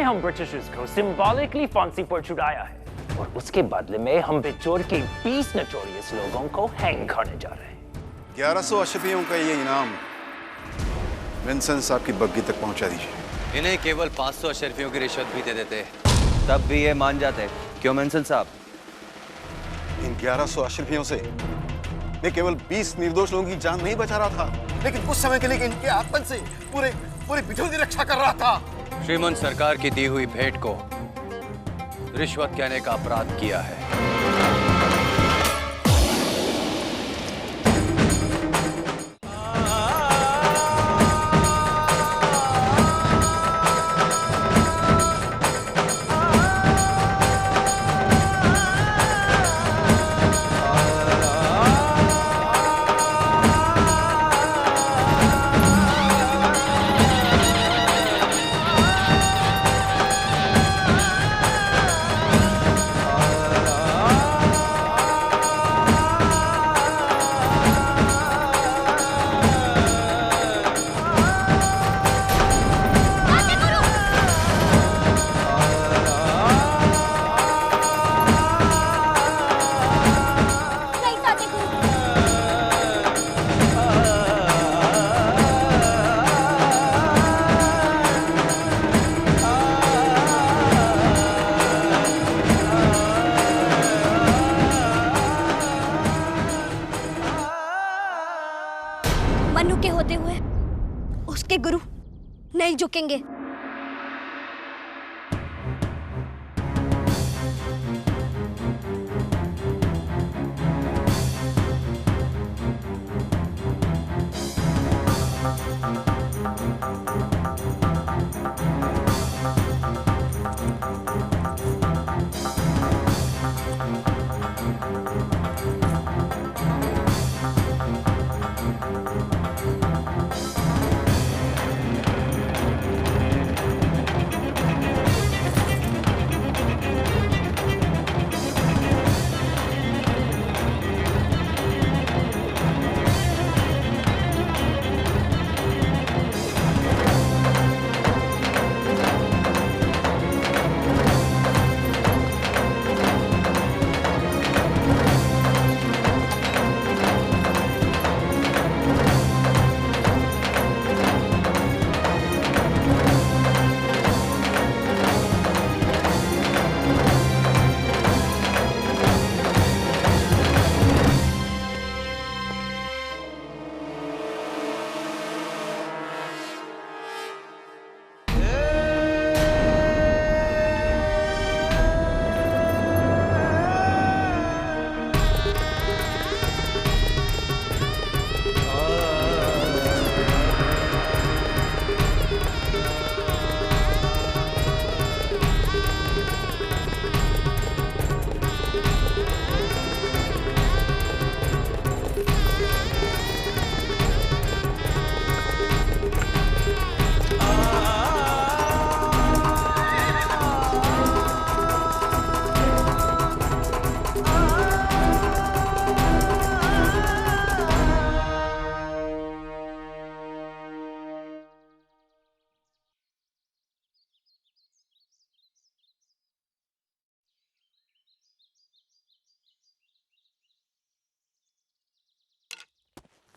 हम ब्रिटिशर्स को सिंबॉलिकली फांसी पर चढ़ाया है और उसके बदले में हम बिचौर के 20 नटोरियस लोगों को हैंग करने जा रहे हैं। 1100 अशरफियों का ये इनाम विंसेंट साहब की बग्गी तक पहुंचा दीजिए। इन्हें केवल 500 अशरफियों की रिश्वत भी दे देते, तब भी ये मान जाते। क्यों विंसेंट साहब? इन 1100 अशरफियों से मैं केवल 20 निर्दोष लोगों की जान नहीं बचा रहा था, लेकिन कुछ समय के लिए इनके आतंक से पूरे बिठूर की रक्षा कर रहा था। श्रीमंत सरकार की दी हुई भेंट को रिश्वत कहने का अपराध किया है। मनु के होते हुए उसके गुरु नहीं झुकेंगे।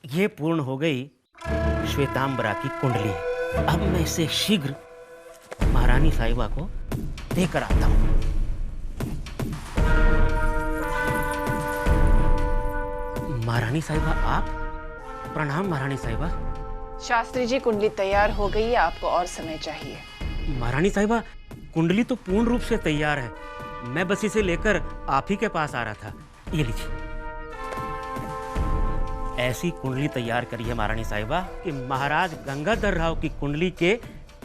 ये पूर्ण हो गई श्वेतांबरा की कुंडली। अब मैं इसे शीघ्र महारानी साहिबा को देकर आता हूँ। महारानी साहिबा आप? प्रणाम महारानी साहिबा। शास्त्री जी, कुंडली तैयार हो गई है, आपको और समय चाहिए। महारानी साहिबा, कुंडली तो पूर्ण रूप से तैयार है। मैं बस इसे लेकर आप ही के पास आ रहा था। ये लीजिए। ऐसी कुंडली तैयार करी है महारानी साहिबा कि महाराज गंगाधर राव की कुंडली के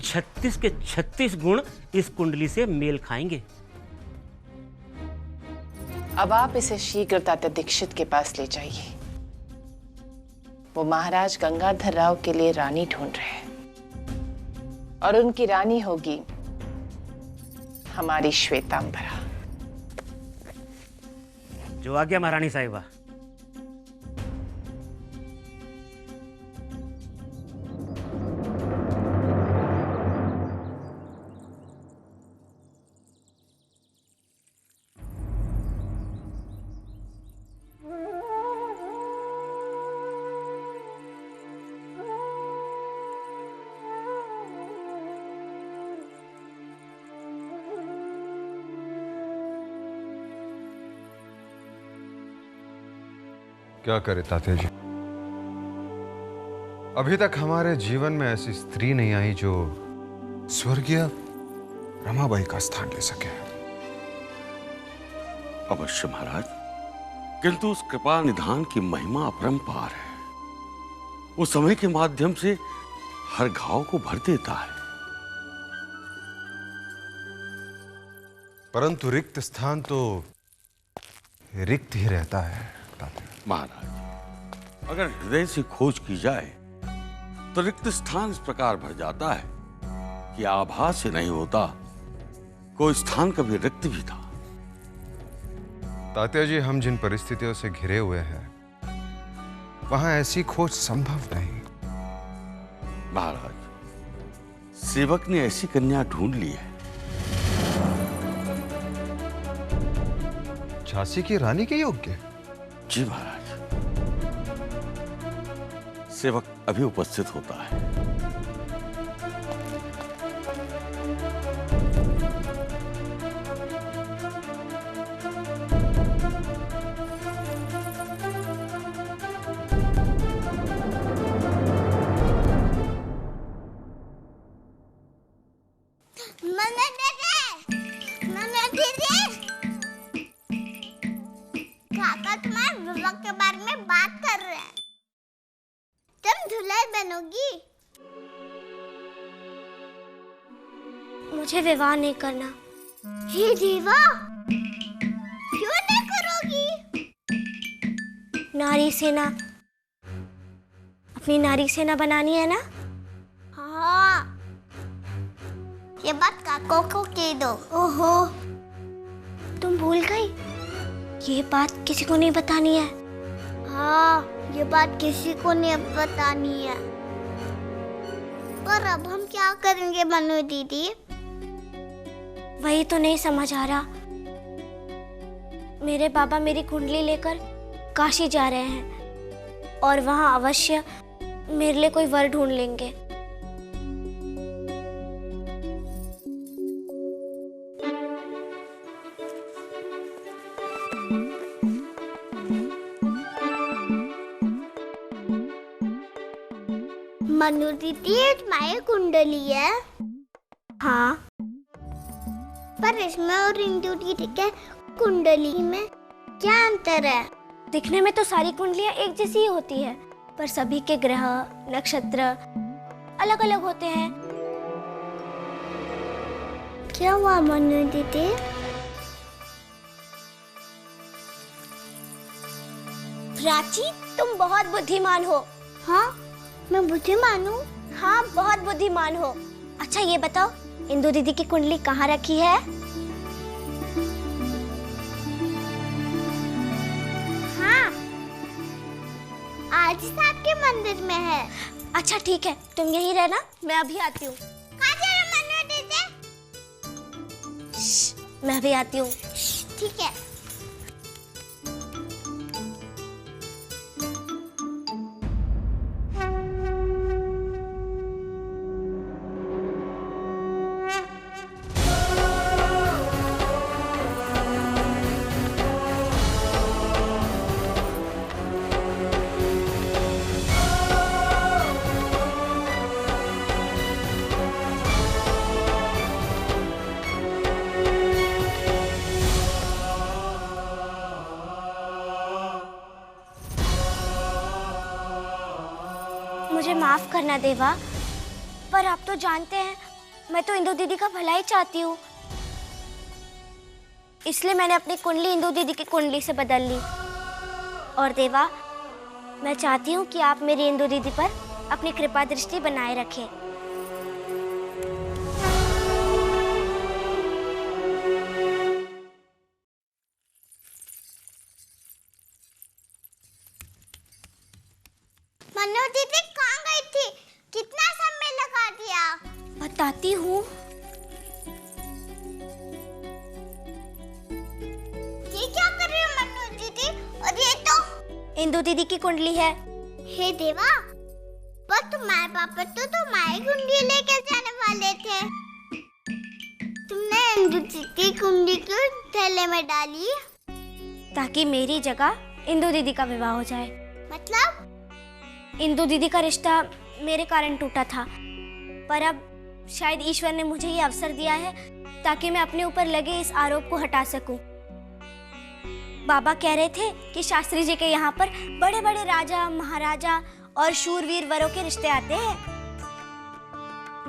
36 के 36 गुण इस कुंडली से मेल खाएंगे। अब आप इसे शीघ्र तात्या दीक्षित के पास ले जाइए। वो महाराज गंगाधर राव के लिए रानी ढूंढ रहे हैं और उनकी रानी होगी हमारी श्वेतांबरा। जो आज्ञा महारानी साहिबा। क्या करे तात्या जी, अभी तक हमारे जीवन में ऐसी स्त्री नहीं आई जो स्वर्गीय रमाबाई का स्थान ले सके। अवश्य महाराज, किंतु उस कृपा निधान की महिमा अपरंपार है। वो समय के माध्यम से हर घाव को भर देता है। परंतु रिक्त स्थान तो रिक्त ही रहता है तात्या। महाराज, अगर हृदय से खोज की जाए तो रिक्त स्थान इस प्रकार भर जाता है कि आभास से नहीं होता कोई स्थान कभी रिक्त भी था। तात्या जी, हम जिन परिस्थितियों से घिरे हुए हैं वहां ऐसी खोज संभव नहीं। महाराज, सेवक ने ऐसी कन्या ढूंढ ली है। झांसी की रानी के योग्य? जी महाराज, सेवक अभी उपस्थित होता है। काका तुम्हारे विवाह के बारे में बात कर रहे हैं। तुम दुल्हन बनोगी? मुझे विवाह नहीं करना। हे देवा, क्यों नहीं करोगी? नारी सेना, अपनी नारी सेना बनानी है ना? हाँ, ये बात काको को कह दो। ओहो, तुम भूल गई? ये बात किसी को नहीं बतानी है। हाँ, ये बात किसी को नहीं बतानी है। पर अब हम क्या करेंगे मनु दीदी? वही तो नहीं समझ आ रहा। मेरे बाबा मेरी कुंडली लेकर काशी जा रहे हैं और वहां अवश्य मेरे लिए कोई वर ढूंढ लेंगे। मनु दीदी, तुम्हारी कुंडली है? हाँ, पर इसमें और इंदु दीदी के कुंडली में क्या अंतर है? दिखने में तो सारी कुंडलियां एक जैसी ही होती है, पर सभी के ग्रह नक्षत्र अलग अलग होते हैं। क्या हुआ मनु दीदी? प्राची, तुम बहुत बुद्धिमान हो। हाँ, मैं बुद्धिमान हूँ? हाँ, बहुत बुद्धिमान हो। अच्छा ये बताओ, इंदु दीदी की कुंडली कहाँ रखी है? हाँ, आज साहब के मंदिर में है। अच्छा ठीक है, तुम यहीं रहना, मैं अभी आती हूँ। कहाँ जा रहे हो मनु दीदी? मैं अभी आती हूँ। ठीक है। मुझे माफ करना देवा, पर आप तो जानते हैं मैं तो इंदु दीदी का भला ही चाहती हूँ, इसलिए मैंने अपनी कुंडली इंदु दीदी की कुंडली से बदल ली। और देवा, मैं चाहती हूँ कि आप मेरी इंदु दीदी पर अपनी कृपा दृष्टि बनाए रखें। मनु दीदी कहाँ गई थी? कितना समय लगा दिया? बताती हूँ। ये क्या कर रही हो मनु दीदी? और ये तो इंदु दीदी की कुंडली है। हे देवा, पर तुम्हारे पापा तो तुम्हारी कुंडली लेकर जाने वाले थे। तुमने इंदु दीदी की कुंडली क्यों थैले में डाली? ताकि मेरी जगह इंदु दीदी का विवाह हो जाए। मतलब? इंदु दीदी का रिश्ता मेरे कारण टूटा था, पर अब शायद ईश्वर ने मुझे ये अवसर दिया है ताकि मैं अपने ऊपर लगे इस आरोप को हटा सकूं। बाबा कह रहे थे कि शास्त्री जी के यहाँ पर बड़े बड़े राजा, महाराजा और शूरवीर वरों के रिश्ते आते हैं।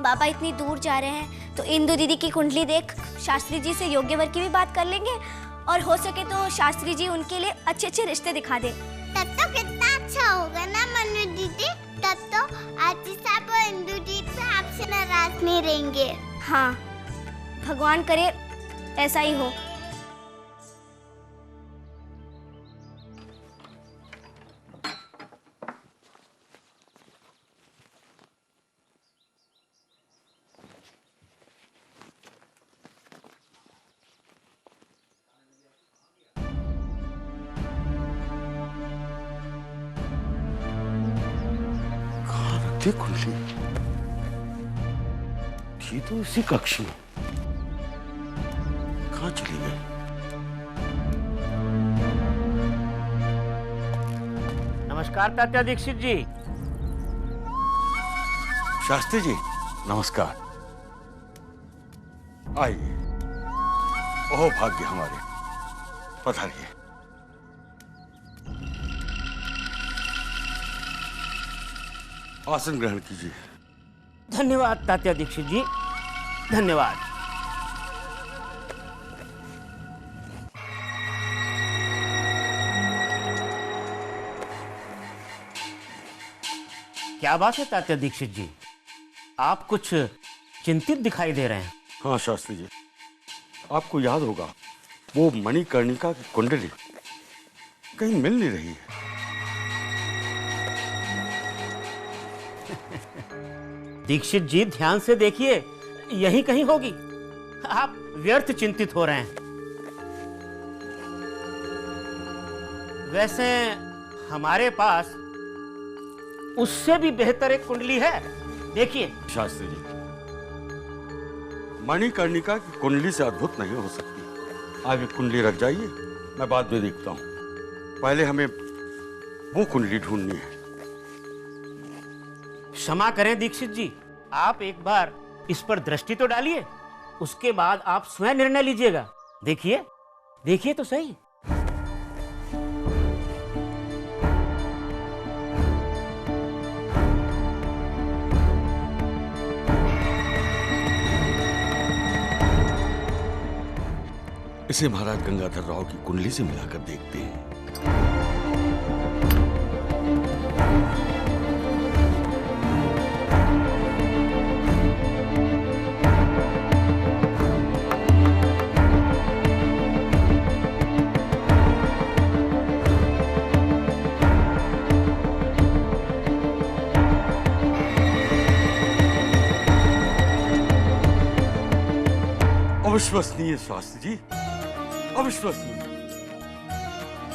बाबा इतनी दूर जा रहे हैं तो इंदु दीदी की कुंडली देख शास्त्री जी से योग्य वर की भी बात कर लेंगे, और हो सके तो शास्त्री जी उनके लिए अच्छे अच्छे रिश्ते दिखा दे। तब तो कितना अच्छा होगा ना मनु दीदी। तब तो आरती साहब और इंदु दीदी आपसे नाराज नहीं रहेंगे। हाँ, भगवान करे ऐसा ही हो। थी कुंडली थी तो इसी कक्ष में, कहाँ चली गई? नमस्कार तात्या दीक्षित जी। शास्त्री जी नमस्कार। आइए, ओह भाग्य हमारे, पधारिए। आसन ग्रहण कीजिए। धन्यवाद तात्या दीक्षित जी, धन्यवाद। क्या बात है तात्या दीक्षित जी, आप कुछ चिंतित दिखाई दे रहे हैं। हाँ शास्त्री जी, आपको याद होगा वो मणिकर्णिका की कुंडली कहीं मिल नहीं रही है। दीक्षित जी ध्यान से देखिए, यहीं कहीं होगी। आप व्यर्थ चिंतित हो रहे हैं। वैसे हमारे पास उससे भी बेहतर एक कुंडली है, देखिए। शास्त्री जी, मणिकर्णिका की कुंडली से अद्भुत नहीं हो सकती। आप ये कुंडली रख जाइए, मैं बाद में देखता हूँ। पहले हमें वो कुंडली ढूंढनी है। क्षमा करें दीक्षित जी, आप एक बार इस पर दृष्टि तो डालिए, उसके बाद आप स्वयं निर्णय लीजिएगा। देखिए, देखिए तो सही। इसे महाराज गंगाधर राव की कुंडली से मिलाकर देखते हैं। अविश्वसनीय शास्त्री जी, अविश्वसनीय।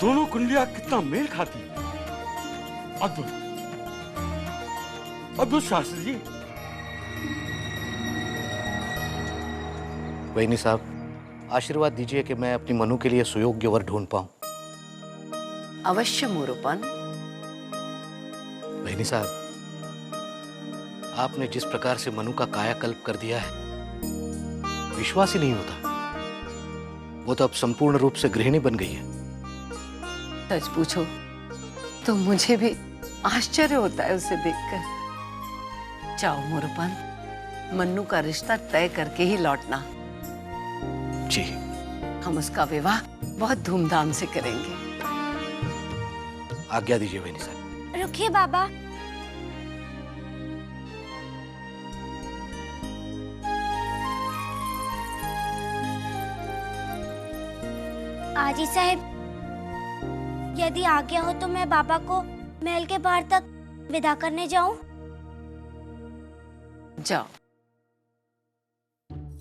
दोनों कुंडलियां कितना मेल खाती, अद्भुत, अद्भुत शास्त्री जी। वैनी साहब, आशीर्वाद दीजिए कि मैं अपनी मनु के लिए सुयोग्य वर ढूंढ पाऊं। अवश्य मोरोपन। वैनी साहब, आपने जिस प्रकार से मनु का कायाकल्प कर दिया है, विश्वास ही नहीं होता। वो तो अब संपूर्ण रूप से गृहिणी बन गई है। सच पूछो तो मुझे भी आश्चर्य होता है उसे देखकर। जाओ मोरोपन, मन्नू का रिश्ता तय करके ही लौटना। जी। हम उसका विवाह बहुत धूमधाम से करेंगे। आज्ञा दीजिए वैनी साहब। रुकिए बाबा, आजी साहब, यदि आज्ञा हो तो मैं बाबा को महल के बाहर तक विदा करने जाऊं? जाओ।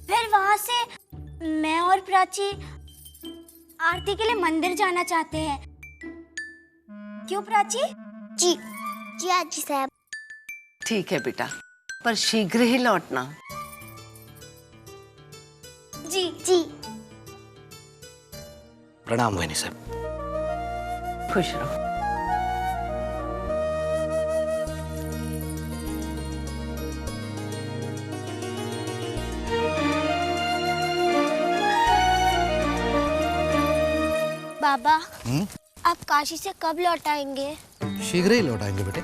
फिर वहां से मैं और प्राची आरती के लिए मंदिर जाना चाहते हैं। क्यों प्राची? जी जी आजी साहब। ठीक है बेटा, पर शीघ्र ही लौटना। जी जी। प्रणाम वैनी साहब। खुश रहो। बाबा, आप काशी से कब लौट आएंगे? शीघ्र ही लौट आएंगे बेटे।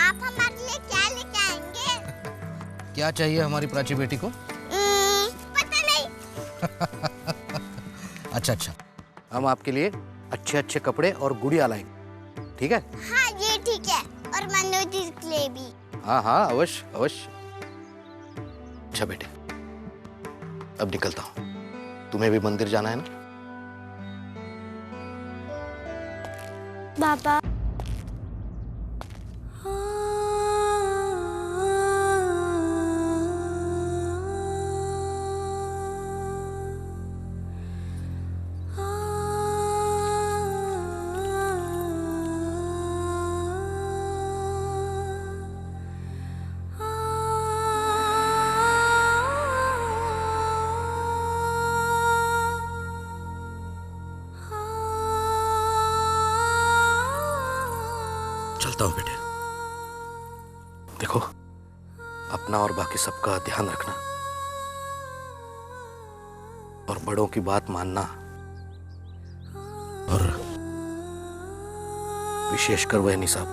आप हमारे लिए क्या लेके आएंगे? क्या चाहिए हमारी प्राची बेटी को? पता नहीं। अच्छा, हम आपके लिए अच्छे अच्छे कपड़े और गुड़िया लाएंगे, ठीक है? हाँ, ये ठीक है। और मनोज जी के लिए भी। हाँ, अवश्य अवश्य। अच्छा बेटे, अब निकलता हूँ। तुम्हें भी मंदिर जाना है ना? बाबा, चलता हूँ बेटे। देखो, अपना और बाकी सबका ध्यान रखना और बड़ों की बात मानना, और विशेषकर वह निसाब।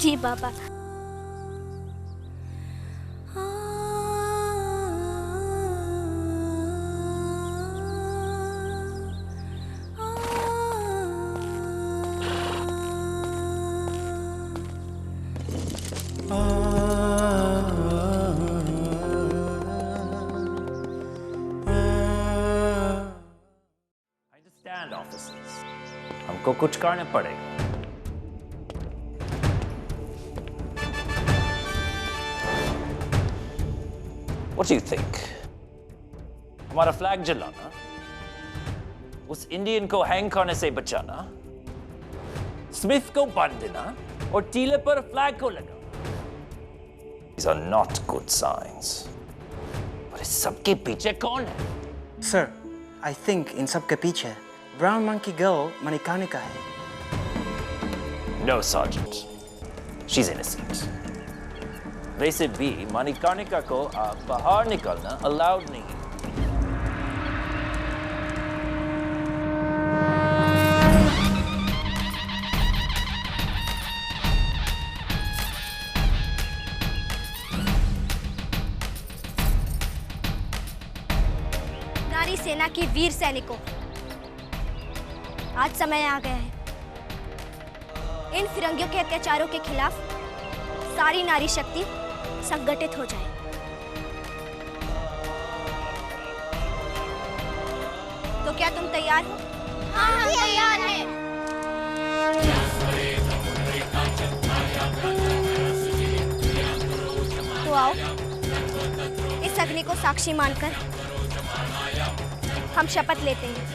जी बाबा। Understand, officers. हमको कुछ करना पड़ेगा। What do you think? हमारा फ्लैग जलाना, उस इंडियन को हैंग करने से बचाना, स्मिथ को बांध देना और टीले पर फ्लैग को लगाना। These are not good signs. पर इस सबके पीछे कौन है? Sir, I think इन सब के पीछे Brown Monkey Girl Manikarnika है। No, Sergeant. She's innocent. वैसे भी मणिकर्णिका को अब बाहर निकलना अलाउड नहीं है। नारी सेना की वीर सैनिकों, आज समय आ गया है। इन फिरंगियों के अत्याचारों के खिलाफ सारी नारी शक्ति संगठित हो जाए। तो क्या तुम तैयार हो? हाँ, हम तैयार हैं। तो आओ, इस अग्नि को साक्षी मानकर हम शपथ लेते हैं।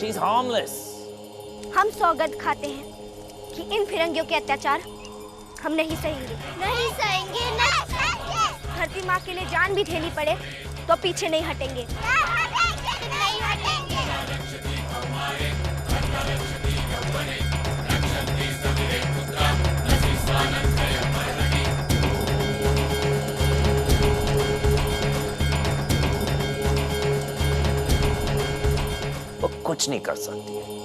She's harmless. हम सौगंध खाते हैं कि इन फिरंगियों के अत्याचार हम नहीं सहेंगे। नहीं सहेंगे, नहीं सहेंगे। धरती माँ के लिए जान भी देनी पड़े तो पीछे नहीं हटेंगे। नहीं हटेंगे। वो कुछ नहीं कर सकती है।